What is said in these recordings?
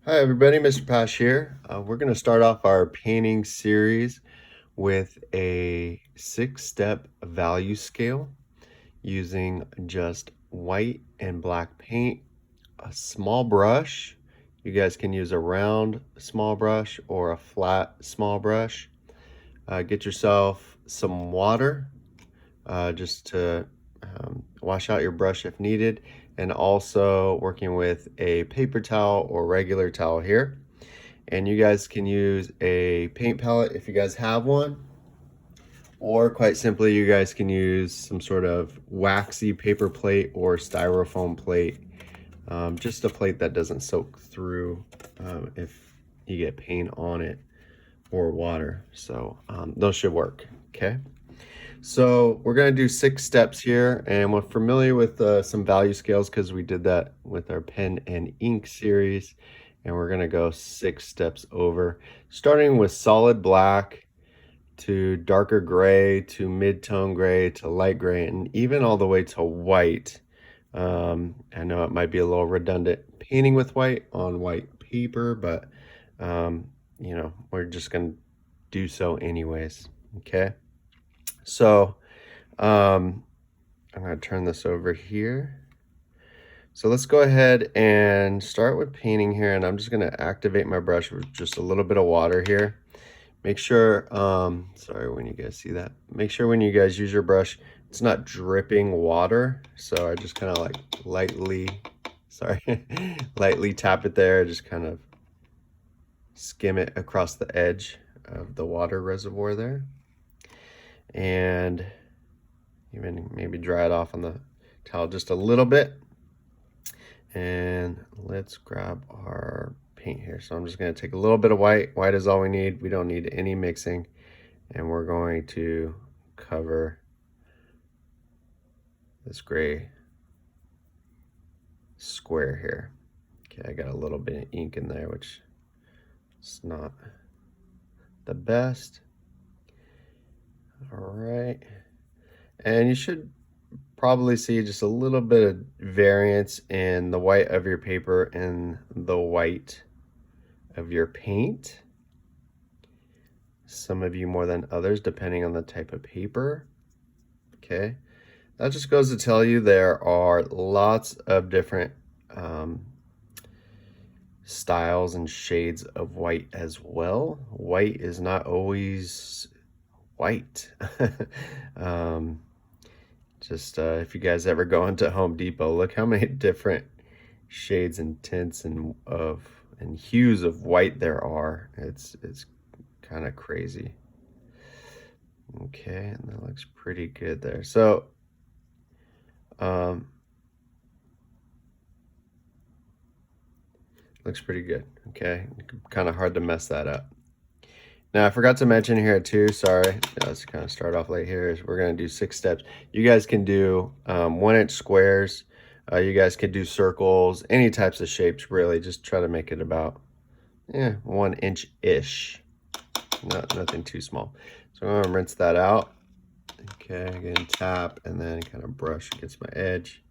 Hi everybody, Mr. Pash here. We're going to start off our painting series with a 6-step value scale using just white and black paint, a small brush. You guys can use a round small brush or a flat small brush. Get yourself some water just to wash out your brush if needed, and also working with a paper towel or regular towel here. And you guys can use a paint palette if you guys have one, or quite simply you guys can use some sort of waxy paper plate or styrofoam plate, just a plate that doesn't soak through if you get paint on it or water. So those should work. Okay, so we're going to do 6 steps here, and we're familiar with some value scales because we did that with our pen and ink series, and we're going to go 6 steps over, starting with solid black to darker gray to mid-tone gray to light gray, and even all the way to white. I know it might be a little redundant painting with white on white paper, but we're just going to do so anyways. Okay. So I'm going to turn this over here. So let's go ahead and start with painting here, and I'm just going to activate my brush with just a little bit of water here. Make sure, sorry when you guys see that, make sure when you guys use your brush, it's not dripping water. So I just kind of like lightly, lightly tap it there, just kind of skim it across the edge of the water reservoir there. And even maybe dry it off on the towel just a little bit. And let's grab our paint here. So I'm just going to take a little bit of white. White is all we need. We don't need any mixing. And we're going to cover this gray square here. Okay, I got a little bit of ink in there, which is not the best. All right. And you should probably see just a little bit of variance in the white of your paper and the white of your paint. Some of you more than others, depending on the type of paper. Okay, that just goes to tell you there are lots of different styles and shades of white as well. White is not always white. If you guys ever go into Home Depot, look how many different shades and tints and hues of white there are. It's kind of crazy. Okay, and that looks pretty good there. So looks pretty good. Okay, kind of hard to mess that up. Now, I forgot to mention here too, sorry, let's kind of start off late here, is we're going to do 6 steps. You guys can do 1-inch squares. You guys can do circles, any types of shapes, really. Just try to make it about 1 inch-ish. Nothing too small. So I'm going to rinse that out. Okay, again, tap, and then kind of brush against my edge.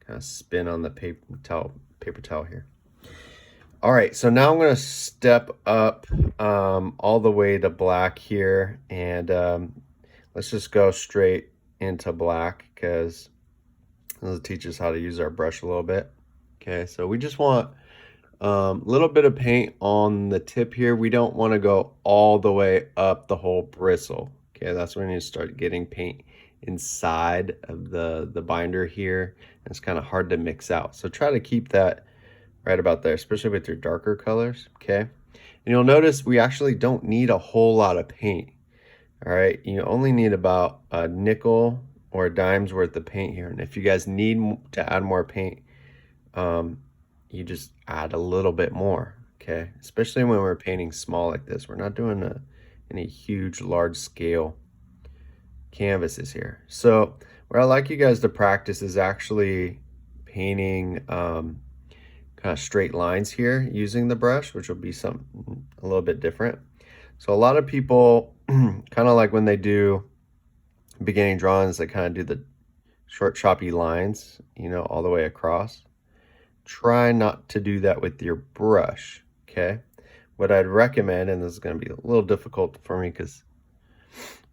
Kind of spin on the paper towel here. All right, so now I'm going to step up all the way to black here, and let's just go straight into black because this will teach us how to use our brush a little bit. Okay, so we just want a little bit of paint on the tip here. We don't want to go all the way up the whole bristle. Okay, that's when you start getting paint inside of the binder here, and it's kind of hard to mix out. So try to keep that right about there, especially with your darker colors. Okay, and you'll notice we actually don't need a whole lot of paint. All right, you only need about a nickel or a dime's worth of paint here, and if you guys need to add more paint, you just add a little bit more. Okay, especially when we're painting small like this. We're not doing any huge large scale canvases here. So what I like you guys to practice is actually painting kind of straight lines here using the brush, which will be a little bit different. So a lot of people kind of like when they do beginning drawings, they kind of do the short choppy lines, all the way across. Try not to do that with your brush. okay? What I'd recommend, and this is going to be a little difficult for me because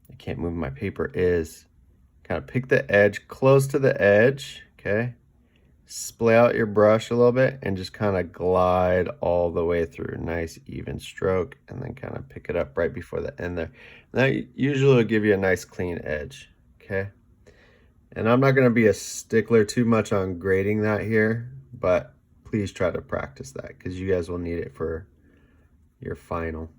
I can't move my paper, is kind of pick the edge close to the edge, okay? Splay out your brush a little bit and just kind of glide all the way through. Nice even stroke, and then kind of pick it up right before the end there. That usually will give you a nice clean edge, okay? And I'm not going to be a stickler too much on grading that here, but please try to practice that because you guys will need it for your final.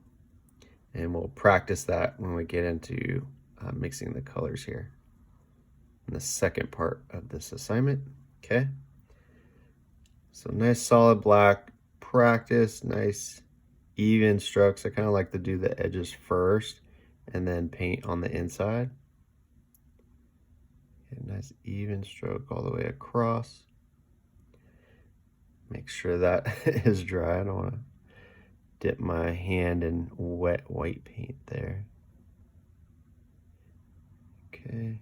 And we'll practice that when we get into mixing the colors here in the second part of this assignment, okay? So nice solid black, practice, nice even strokes. I kind of like to do the edges first and then paint on the inside. Okay, nice even stroke all the way across. Make sure that is dry. I don't want to dip my hand in wet white paint there. Okay.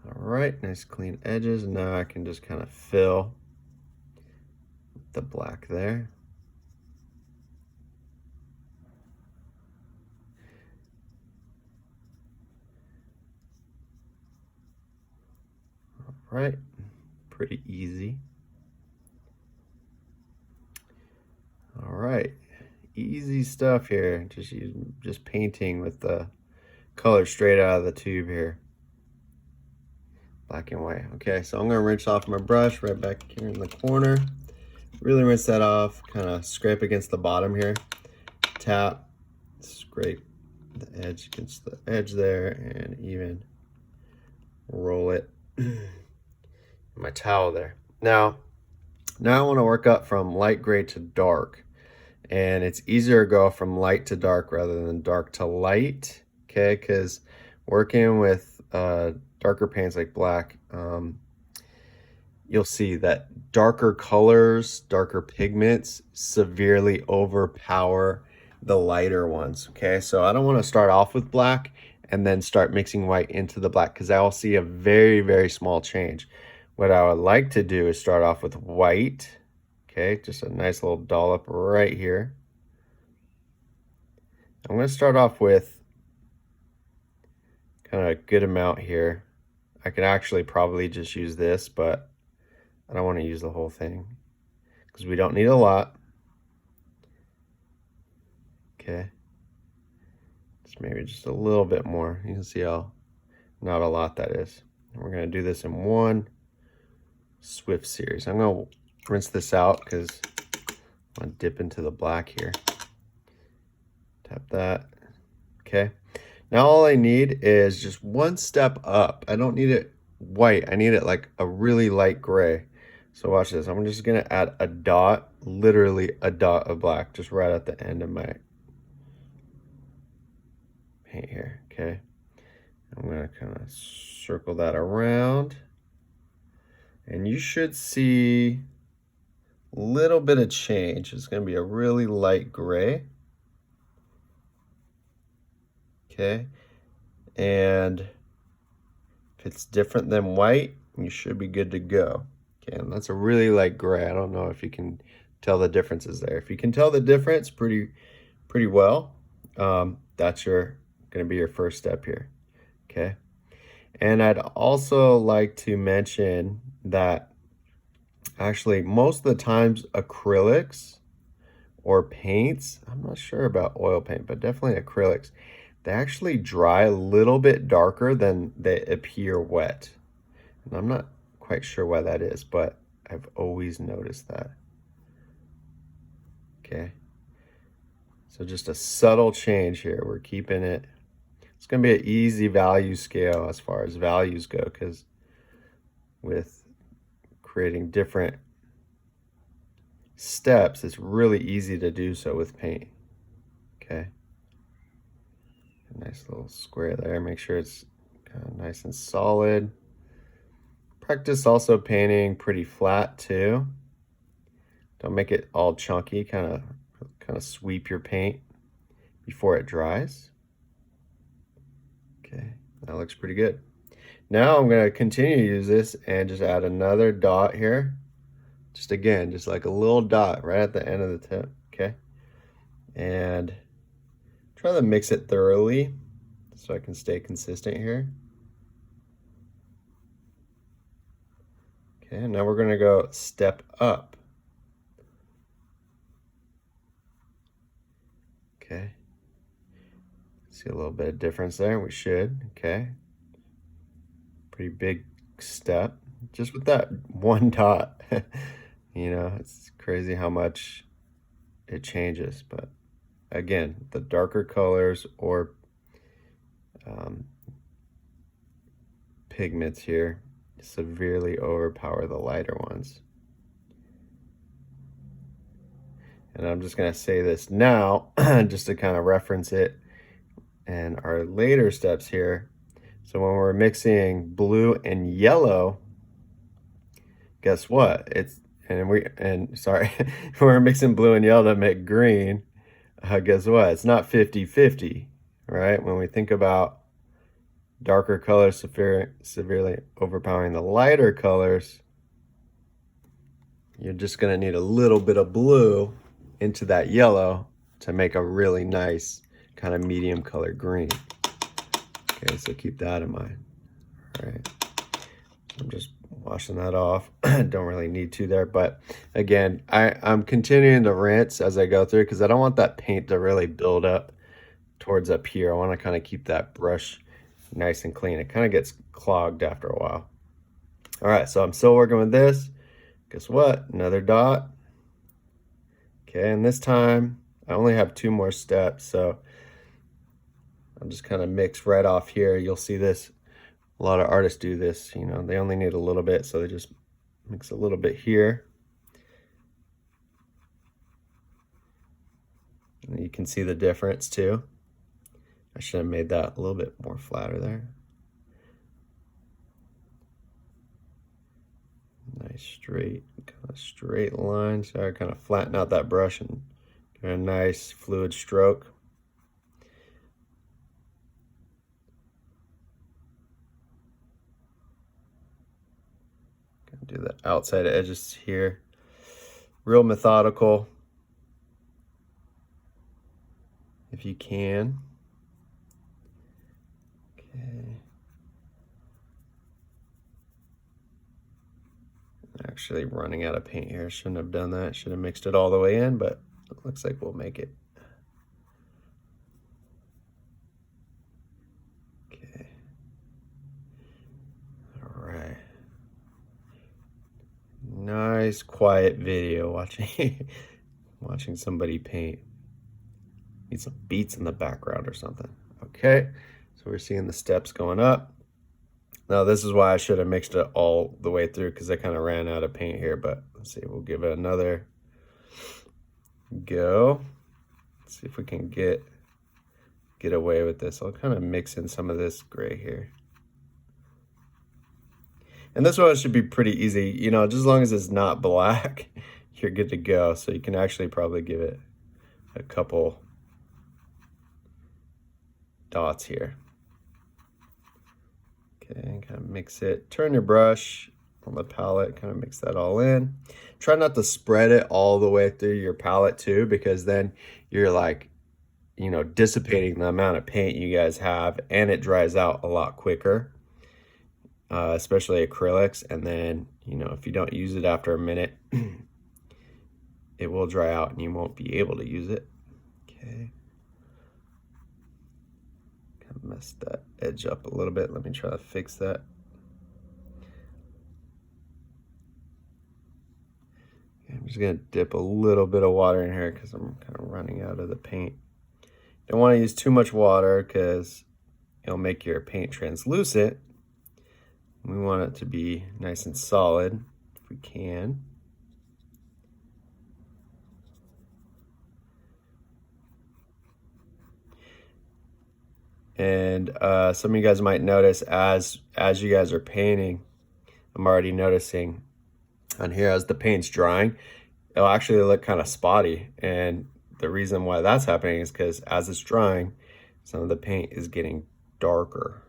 All right, nice clean edges. Now I can just kind of fill the black there. All right, pretty easy. All right, easy stuff here. Just painting with the color straight out of the tube here. Black and white. Okay, so I'm gonna rinse off my brush right back here in the corner. Really rinse that off, kind of scrape against the bottom here. Tap, scrape the edge against the edge there, and even roll it in my towel there. Now I want to work up from light gray to dark, and it's easier to go from light to dark rather than dark to light, okay? Because working with darker paints like black, you'll see that darker colors, darker pigments severely overpower the lighter ones, okay? So I don't want to start off with black and then start mixing white into the black because I will see a very, very small change. What I would like to do is start off with white, okay? Just a nice little dollop right here. I'm going to start off with kind of a good amount here. I can actually probably just use this, but I don't want to use the whole thing because we don't need a lot. Okay. Maybe just a little bit more. You can see how not a lot that is. And we're going to do this in one swift series. I'm going to rinse this out because I'm going to dip into the black here. Tap that. Okay. Now all I need is just one step up. I don't need it white. I need it like a really light gray. So watch this. I'm just going to add a dot, literally a dot of black, just right at the end of my paint here, okay? I'm going to kind of circle that around. And you should see a little bit of change. It's going to be a really light gray. Okay, and if it's different than white, you should be good to go. Okay, and that's a really light gray. I don't know if you can tell the differences there. If you can tell the difference pretty well, that's going to be your first step here. Okay, and I'd also like to mention that actually most of the times acrylics or paints, I'm not sure about oil paint, but definitely acrylics, they actually dry a little bit darker than they appear wet. And I'm not quite sure why that is, but I've always noticed that. Okay. So just a subtle change here. We're keeping it. It's going to be an easy value scale as far as values go, because with creating different steps, it's really easy to do so with paint. Okay. Nice little square there. Make sure it's nice and solid. Practice also painting pretty flat too. Don't make it all chunky. Kind of sweep your paint before it dries. Okay, that looks pretty good. Now I'm going to continue to use this and just add another dot here. Just again, just like a little dot right at the end of the tip, okay? And try to mix it thoroughly so I can stay consistent here. Okay, now we're gonna go step up. Okay. See a little bit of difference there, we should, okay. Pretty big step, just with that one dot. You know, it's crazy how much it changes, but again, the darker colors or pigments here severely overpower the lighter ones. And I'm just going to say this now just to kind of reference it and our later steps here. So when we're mixing blue and yellow, guess what? Sorry, we're mixing blue and yellow to make green. Guess what? It's not 50-50, right? When we think about darker colors severely overpowering the lighter colors, you're just going to need a little bit of blue into that yellow to make a really nice kind of medium color green. Okay, so keep that in mind. All right, I'm just washing that off. Don't really need to there, but again, I'm continuing to rinse as I go through because I don't want that paint to really build up towards up here. I want to kind of keep that brush nice and clean. It kind of gets clogged after a while. All right, so I'm still working with this. Guess what? Another dot. Okay, and this time I only have 2 more steps, so I'll just kind of mix right off here. You'll see this. A lot of artists do this, you know, they only need a little bit, so they just mix a little bit here. And you can see the difference too. I should have made that a little bit more flatter there. Nice straight line. So I kind of flatten out that brush and get a nice fluid stroke. Do the outside edges here. Real methodical if you can. Okay. Actually running out of paint here. Shouldn't have done that. Should have mixed it all the way in, but it looks like we'll make it. Okay. All right. Nice quiet video watching watching somebody paint. Need some beats in the background or something. Okay, so we're seeing the steps going up. Now this is why I should have mixed it all the way through because I kind of ran out of paint here, but let's see, we'll give it another go. Let's see if we can get away with this. I'll kind of mix in some of this gray here. And this one should be pretty easy, you know, just as long as it's not black, you're good to go. So you can actually probably give it a couple dots here. Okay, kind of mix it. Turn your brush on the palette, kind of mix that all in. Try not to spread it all the way through your palette too, because then you're like, you know, dissipating the amount of paint you guys have, and it dries out a lot quicker. Especially acrylics, and then, you know, if you don't use it after a minute, it will dry out and you won't be able to use it. Okay. Kind of messed that edge up a little bit. Let me try to fix that. Okay, I'm just gonna dip a little bit of water in here because I'm kind of running out of the paint. Don't want to use too much water because it'll make your paint translucent. We want it to be nice and solid if we can. And some of you guys might notice as you guys are painting, I'm already noticing on here as the paint's drying, it'll actually look kind of spotty. And the reason why that's happening is because as it's drying, some of the paint is getting darker.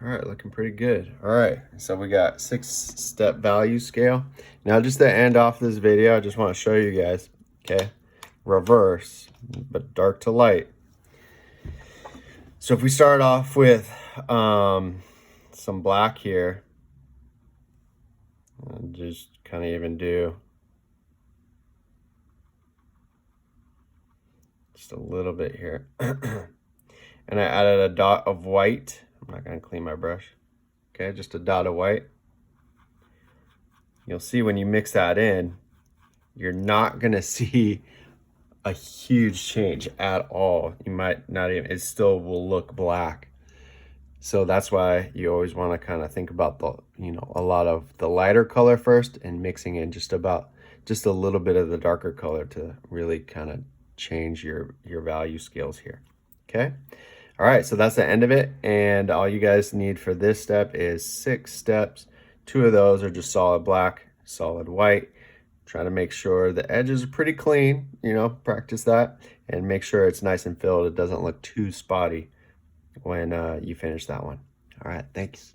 All right, looking pretty good. All right, so we got 6-step value scale. Now just to end off this video, I just want to show you guys, okay? Reverse, but dark to light. So if we start off with some black here, I'll just kind of even do just a little bit here. And I added a dot of white. I'm not going to clean my brush. Okay, just a dot of white. You'll see when you mix that in, you're not going to see a huge change at all. You might not even, it still will look black. So that's why you always want to kind of think about the, a lot of the lighter color first and mixing in just a little bit of the darker color to really kind of change your value scales here. Okay. All right, so that's the end of it, and all you guys need for this step is 6 steps. 2 of those are just solid black, solid white. Try to make sure the edges are pretty clean, practice that, and make sure it's nice and filled. It doesn't look too spotty when you finish that one. All right, thanks.